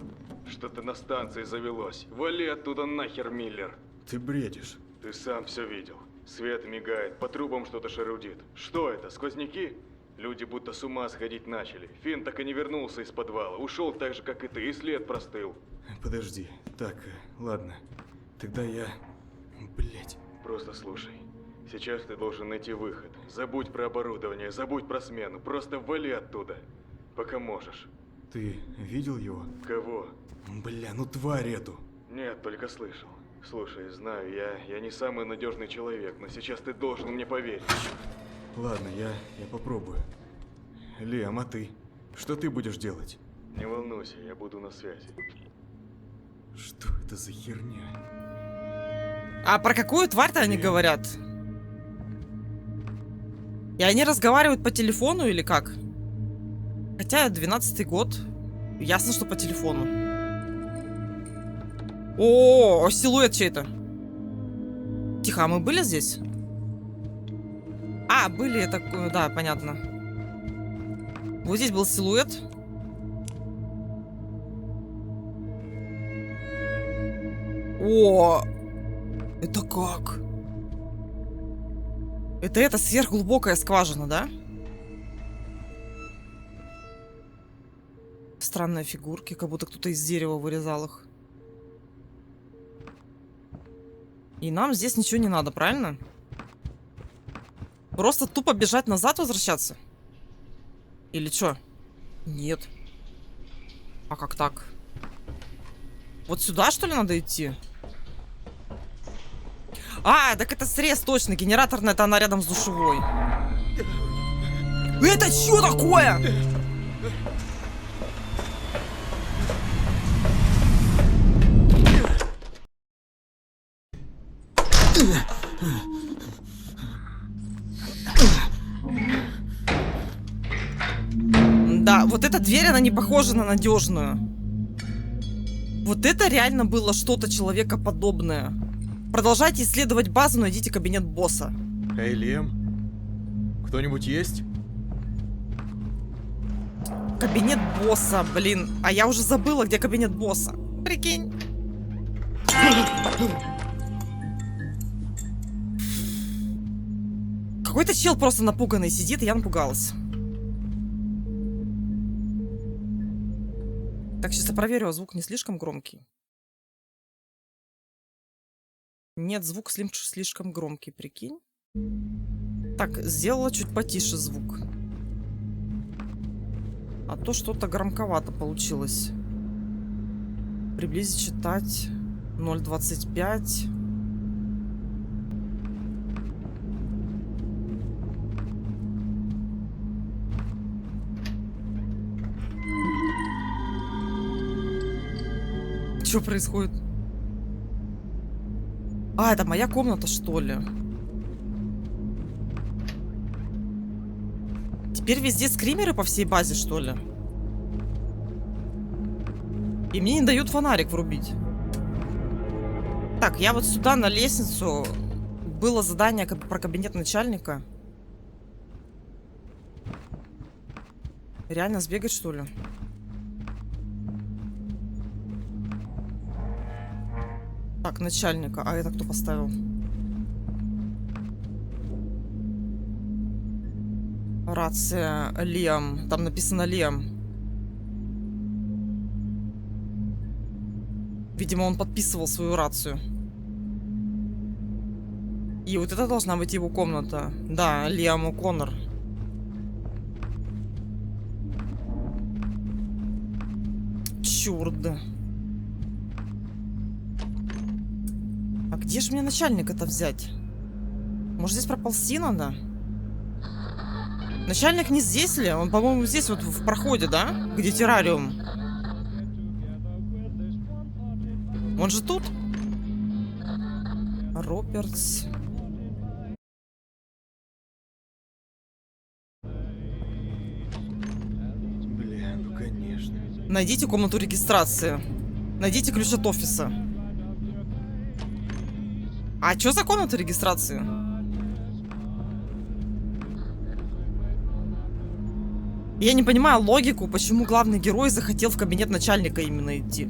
Speaker 2: Что-то на станции завелось. Вали оттуда нахер, Миллер.
Speaker 4: Ты бредишь.
Speaker 2: Ты сам все видел. Свет мигает, по трубам что-то шарудит. Что это, сквозняки? Люди будто с ума сходить начали. Финн так и не вернулся из подвала. Ушел так же, как и ты, и след простыл.
Speaker 4: Подожди. Так, ладно. Тогда я... Блять.
Speaker 2: Просто слушай. Сейчас ты должен найти выход. Забудь про оборудование, забудь про смену. Просто вали оттуда. Пока можешь.
Speaker 4: Ты видел его?
Speaker 2: Кого?
Speaker 4: Бля, ну тварь эту.
Speaker 2: Нет, только слышал. Слушай, знаю, я не самый надежный человек, но сейчас ты должен мне поверить.
Speaker 4: Ладно, я попробую. Лем, а ты? Что ты будешь делать?
Speaker 2: Не волнуйся, я буду на связи.
Speaker 4: Что это за херня?
Speaker 1: А про какую тварь-то они
Speaker 4: Блин.
Speaker 1: говорят? И они разговаривают по телефону или как? Хотя 12-й год. Ясно, что по телефону. О, силуэт чей-то. Тихо, а мы были здесь? А, были, это... Да, понятно. Вот здесь был силуэт. О, это как? Это сверхглубокая скважина, да? Странные фигурки, как будто кто-то из дерева вырезал их. И нам здесь ничего не надо, правильно? Просто тупо бежать назад, возвращаться? Или чё? Нет. А как так? Вот сюда, что ли, надо идти? А, так это срез, точно. Генераторная, это она рядом с душевой. Это что такое? Да, вот эта дверь, она не похожа на надежную. Вот это реально было что-то человекоподобное. Продолжайте исследовать базу, найдите кабинет босса.
Speaker 4: Эй, Лем, кто-нибудь есть?
Speaker 1: Кабинет босса, блин. А я уже забыла, где кабинет босса. Прикинь. Какой-то чел просто напуганный сидит, и я напугалась. Так, сейчас я проверю, а звук не слишком громкий. Нет, звук слишком громкий, прикинь. Так, сделала чуть потише звук. А то что-то громковато получилось. Приблизить, читать. 0.25. Что происходит? А, это моя комната, что ли? Теперь везде скримеры по всей базе, что ли? И мне не дают фонарик врубить. Так, я вот сюда на лестницу. Было задание про кабинет начальника. Реально сбегать, что ли? Так, начальника. А это кто поставил? Рация. Лиам. Там написано Лиам. Видимо, он подписывал свою рацию. И вот это должна быть его комната. Да, Лиам О'Коннор. Чёрт. А где же мне начальника-то взять? Может, здесь проползти надо? Начальник не здесь ли? Он, по-моему, здесь вот в проходе, да? Где террариум. Он же тут? Робертс.
Speaker 4: Бля, ну конечно.
Speaker 1: Найдите комнату регистрации. Найдите ключ от офиса. А что за комната регистрации? Я не понимаю логику, почему главный герой захотел в кабинет начальника именно идти.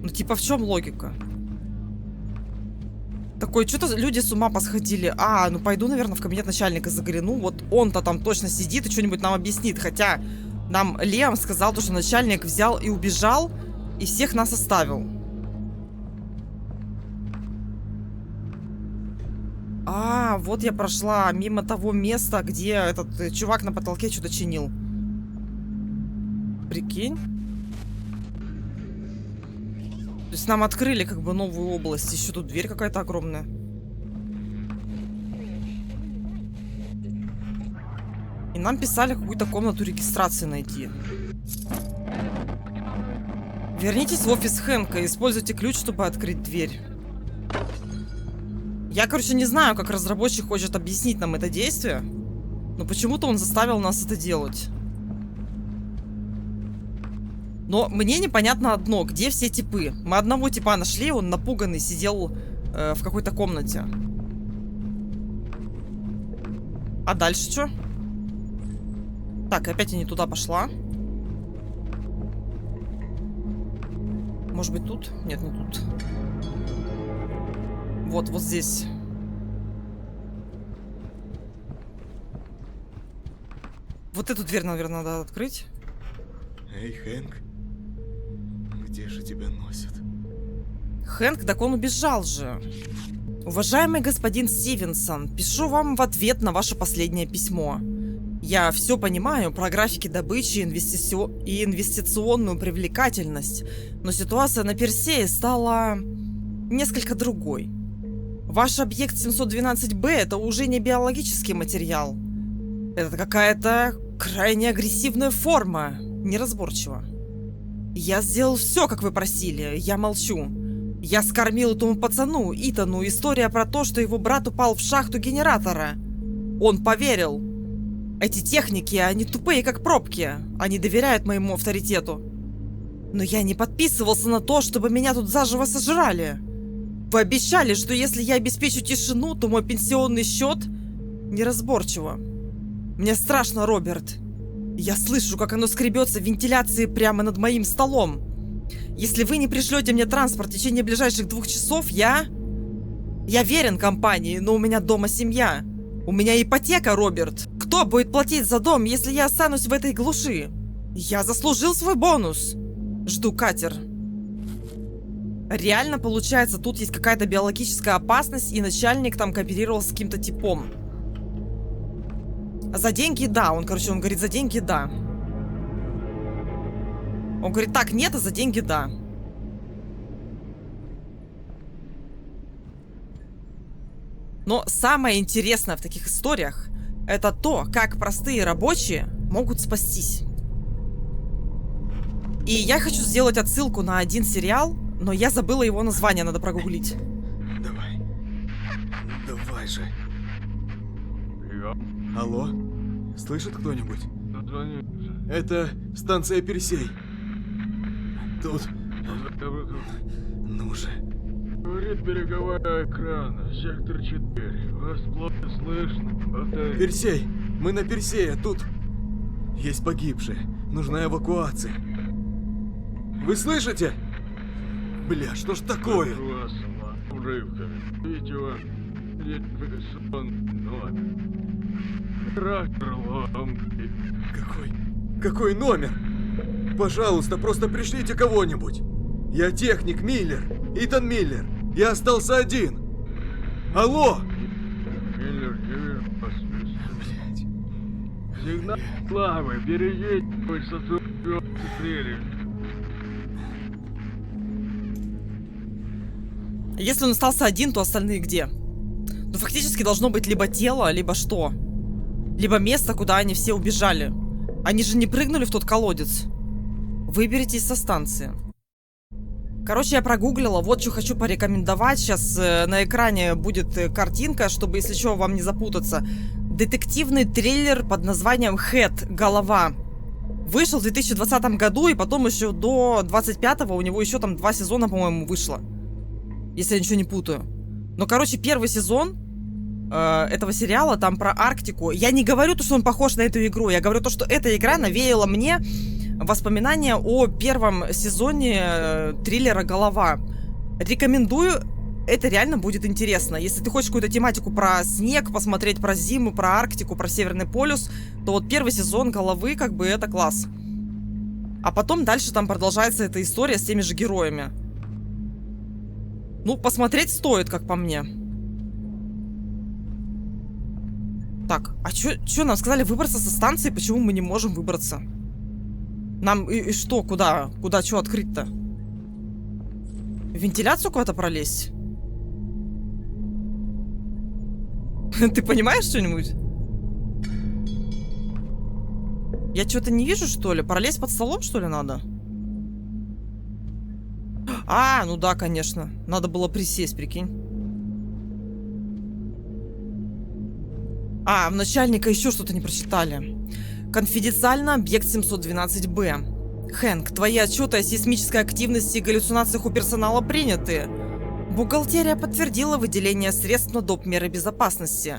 Speaker 1: Ну типа в чем логика? Такой, что-то люди с ума посходили. А, ну пойду, наверное, в кабинет начальника загляну. Вот он-то там точно сидит и что-нибудь нам объяснит. Хотя нам Лиам сказал, что начальник взял и убежал, и всех нас оставил. А, вот я прошла мимо того места, где этот чувак на потолке что-то чинил. Прикинь. То есть нам открыли как бы новую область. Еще тут дверь какая-то огромная. И нам писали какую-то комнату регистрации найти. Вернитесь в офис Хэнка и используйте ключ, чтобы открыть дверь. Я, короче, не знаю, как разработчик хочет объяснить нам это действие. Но почему-то он заставил нас это делать. Но мне непонятно одно, где все типы. Мы одного типа нашли, он напуганный сидел в какой-то комнате. А дальше что? Так, опять я не туда пошла. Может быть тут? Нет, не тут. Вот здесь. Вот эту дверь, наверное, надо открыть.
Speaker 4: Эй, Хэнк, где же тебя носят?
Speaker 1: Хэнк, так он убежал же. Уважаемый господин Стивенсон, пишу вам в ответ на ваше последнее письмо. Я все понимаю про графики добычи и инвестиционную привлекательность, но ситуация на Персее стала несколько другой. Ваш объект 712Б это уже не биологический материал. Это какая-то крайне агрессивная форма, неразборчиво. Я сделал все, как вы просили, я молчу. Я скормил этому пацану, Итану, история про то, что его брат упал в шахту генератора. Он поверил. Эти техники, они тупые, как пробки. Они доверяют моему авторитету. Но я не подписывался на то, чтобы меня тут заживо сожрали. Вы обещали, что если я обеспечу тишину, то мой пенсионный счет неразборчиво. Мне страшно, Роберт. Я слышу, как оно скребется в вентиляции прямо над моим столом. Если вы не пришлете мне транспорт в течение ближайших 2 часов, я верен компании, но у меня дома семья. У меня ипотека, Роберт. Кто будет платить за дом, если я останусь в этой глуши? Я заслужил свой бонус. Жду катер. Реально, получается, тут есть какая-то биологическая опасность, и начальник там кооперировал с каким-то типом. За деньги, да. Он говорит, за деньги, да. Он говорит, так, нет, а за деньги, да. Но самое интересное в таких историях это то, как простые рабочие могут спастись. И я хочу сделать отсылку на один сериал, но я забыла его название, надо прогуглить.
Speaker 4: Давай. Давай же. Алло? Слышит кто-нибудь? Это станция Персей. Тут... Ну же.
Speaker 3: Говорит береговая охрана, сектор 4. Вас плохо слышно. Повтори.
Speaker 4: Персей! Мы на Персее, тут... Есть погибшие. Нужна эвакуация. Вы слышите? Бля, что ж такое?
Speaker 3: Урывка. Видео.
Speaker 4: Какой номер? Пожалуйста, просто пришлите кого-нибудь. Я техник Миллер. Итан Миллер. Я остался один. Алло!
Speaker 3: Миллер,
Speaker 4: Блять.
Speaker 3: сигнал славы, берегите высоту прелесть.
Speaker 1: Если он остался один, то остальные где? Ну, фактически должно быть либо тело, либо что? Либо место, куда они все убежали. Они же не прыгнули в тот колодец. Выберитесь со станции. Короче, я прогуглила, вот что хочу порекомендовать. Сейчас на экране будет картинка, чтобы, если что, вам не запутаться. Детективный триллер под названием «Хэт. Голова». Вышел в 2020 году, и потом еще до 25-го у него еще там 2 сезона, по-моему, вышло. Если я ничего не путаю. Но, короче, первый сезон этого сериала, там про Арктику. Я не говорю то, что он похож на эту игру. Я говорю то, что эта игра навеяла мне воспоминания о первом сезоне триллера «Голова». Рекомендую. Это реально будет интересно. Если ты хочешь какую-то тематику про снег посмотреть, про зиму, про Арктику, про Северный полюс, то вот первый сезон «Головы» как бы это класс. А потом дальше там продолжается эта история с теми же героями. Ну, посмотреть стоит, как по мне. Так, а чё нам сказали выбраться со станции? Почему мы не можем выбраться? Нам и что? Куда? Куда что открыть-то? В вентиляцию куда-то пролезть? Ты понимаешь что-нибудь? Я что-то не вижу, что ли? Пролезть под столом, что ли, надо? А, ну да, конечно. Надо было присесть, прикинь. А, в начальника еще что-то не прочитали. Конфиденциально, объект 712Б. Хэнк, твои отчеты о сейсмической активности и галлюцинациях у персонала приняты. Бухгалтерия подтвердила выделение средств на доп. Меры безопасности.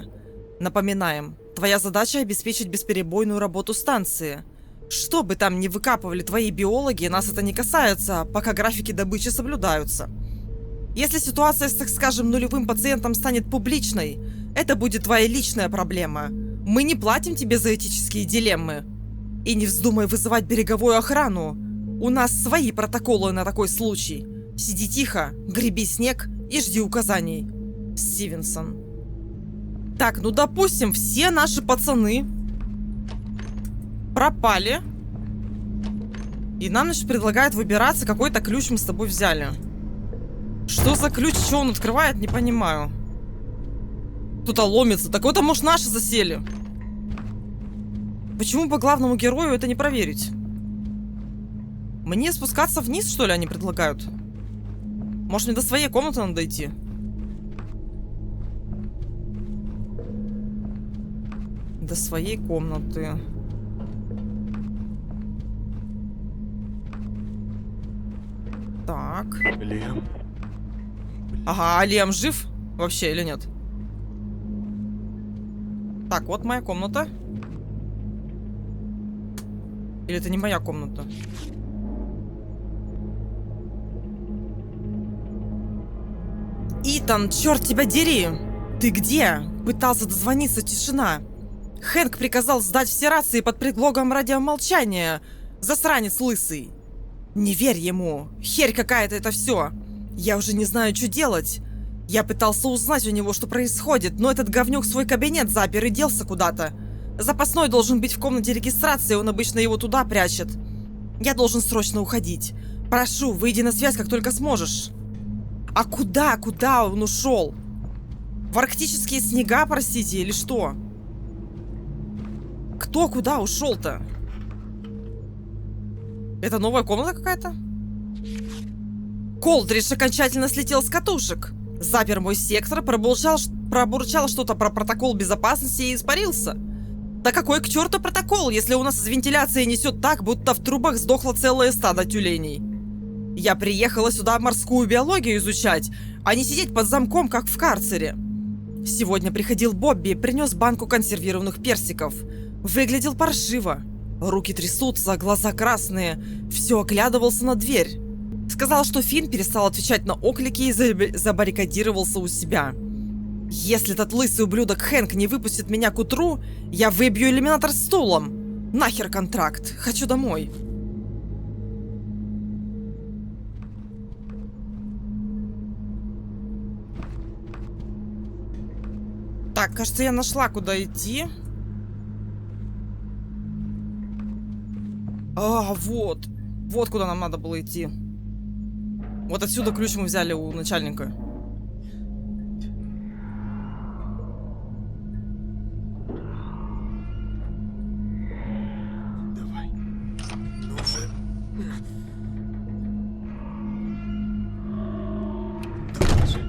Speaker 1: Напоминаем, твоя задача обеспечить бесперебойную работу станции. Что бы там ни выкапывали твои биологи, нас это не касается, пока графики добычи соблюдаются. Если ситуация с, так скажем, нулевым пациентом станет публичной, это будет твоя личная проблема. Мы не платим тебе за этические дилеммы. И не вздумай вызывать береговую охрану. У нас свои протоколы на такой случай. Сиди тихо, греби снег и жди указаний. Стивенсон. Так, ну допустим, все наши пацаны пропали. И нам, значит, предлагают выбираться, какой-то ключ мы с тобой взяли. Что за ключ, что он открывает, не понимаю. Кто-то ломится. Так это, может, наши засели. Почему бы главному герою это не проверить? Мне спускаться вниз, что ли, они предлагают? Может, мне до своей комнаты надо дойти? До своей комнаты. Так.
Speaker 4: Лем.
Speaker 1: Ага, а Лиам жив вообще или нет? Так, вот моя комната. Или это не моя комната? Итан, черт тебя дери! Ты где? Пытался дозвониться, тишина. Хэнк приказал сдать все рации под предлогом радиомолчания. Засранец лысый. Не верь ему. Херь какая-то это все. Я уже не знаю, что делать. Я пытался узнать у него, что происходит, но этот говнюк свой кабинет запер и делся куда-то. Запасной должен быть в комнате регистрации, он обычно его туда прячет. Я должен срочно уходить. Прошу, выйди на связь, как только сможешь. А куда? Куда он ушел? В арктические снега, простите, или что? Кто куда ушел-то? Это новая комната какая-то? Колдридж окончательно слетел с катушек. Запер мой сектор, пробурчал что-то про протокол безопасности и испарился. Да какой к черту протокол, если у нас из вентиляции несет так, будто в трубах сдохло целое стадо тюленей? Я приехала сюда морскую биологию изучать, а не сидеть под замком, как в карцере. Сегодня приходил Бобби и принес банку консервированных персиков. Выглядел паршиво. Руки трясутся, глаза красные. Все оглядывался на дверь. Сказал, что Финн перестал отвечать на оклики и забаррикадировался у себя. Если этот лысый ублюдок Хэнк не выпустит меня к утру, я выбью иллюминатор стулом. Нахер контракт. Хочу домой. Так, кажется, я нашла, куда идти. А, вот. Вот куда нам надо было идти. Вот отсюда ключ мы взяли у начальника.
Speaker 4: Давай. Ну уже. Давай же.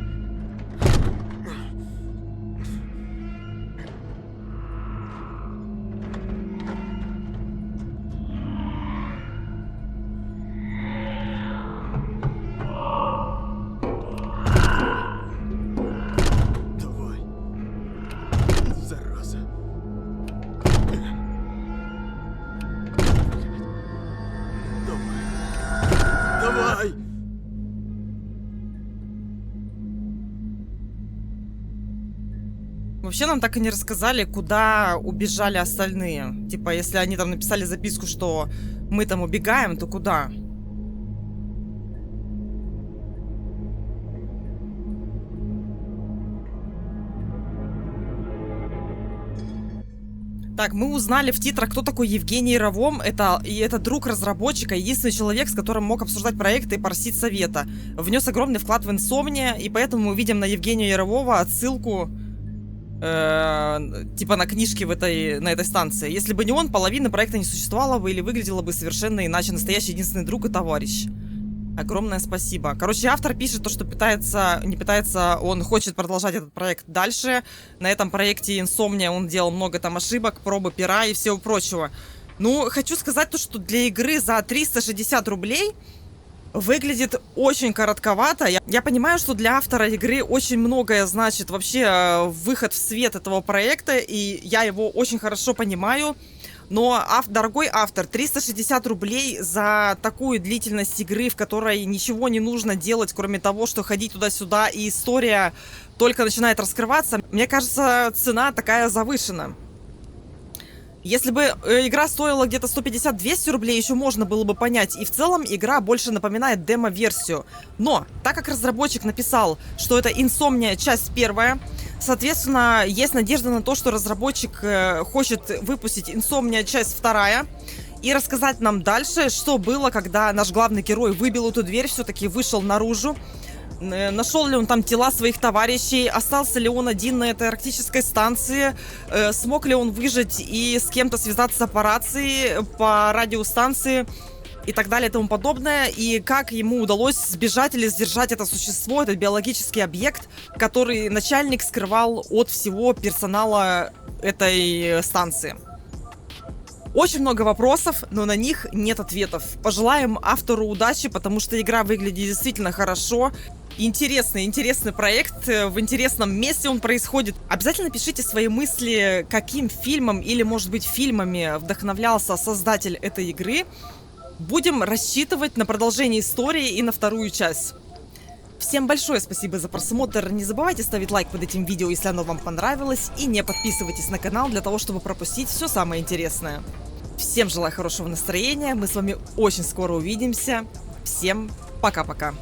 Speaker 4: Давай. Зараза. Давай. Давай.
Speaker 1: Вообще нам так и не рассказали, куда убежали остальные. Типа, если они там написали записку, что мы там убегаем, то куда? Так, мы узнали в титрах, кто такой Евгений Яровом. Это друг разработчика, единственный человек, с которым мог обсуждать проекты и просить совета. Внес огромный вклад в Insomnia, и поэтому мы видим на Евгения Ярового отсылку типа на книжке на этой станции. Если бы не он, половина проекта не существовала бы или выглядела бы совершенно иначе. Настоящий единственный друг и товарищ. Огромное спасибо. Короче, автор пишет то, что он хочет продолжать этот проект дальше. На этом проекте Insomnia он делал много там ошибок, пробы пера и всего прочего. Ну, хочу сказать то, что для игры за 360 рублей выглядит очень коротковато. Я понимаю, что для автора игры очень многое значит вообще выход в свет этого проекта, и я его очень хорошо понимаю. Но, дорогой автор, 360 рублей за такую длительность игры, в которой ничего не нужно делать, кроме того, что ходить туда-сюда, и история только начинает раскрываться, мне кажется, цена такая завышена. Если бы игра стоила где-то 150-200 рублей, еще можно было бы понять. И в целом игра больше напоминает демо-версию. Но, так как разработчик написал, что это Insomnia часть первая, соответственно, есть надежда на то, что разработчик хочет выпустить Insomnia часть вторая и рассказать нам дальше, что было, когда наш главный герой выбил эту дверь, все-таки вышел наружу. Нашел ли он там тела своих товарищей, остался ли он один на этой арктической станции, смог ли он выжить и с кем-то связаться по рации, по радиостанции и так далее и тому подобное, и как ему удалось сбежать или сдержать это существо, этот биологический объект, который начальник скрывал от всего персонала этой станции. Очень много вопросов, но на них нет ответов. Пожелаем автору удачи, потому что игра выглядит действительно хорошо. Интересный проект, в интересном месте он происходит. Обязательно пишите свои мысли, каким фильмом или, может быть, фильмами вдохновлялся создатель этой игры. Будем рассчитывать на продолжение истории и на вторую часть. Всем большое спасибо за просмотр. Не забывайте ставить лайк под этим видео, если оно вам понравилось. И не подписывайтесь на канал для того, чтобы пропустить все самое интересное. Всем желаю хорошего настроения. Мы с вами очень скоро увидимся. Всем пока-пока.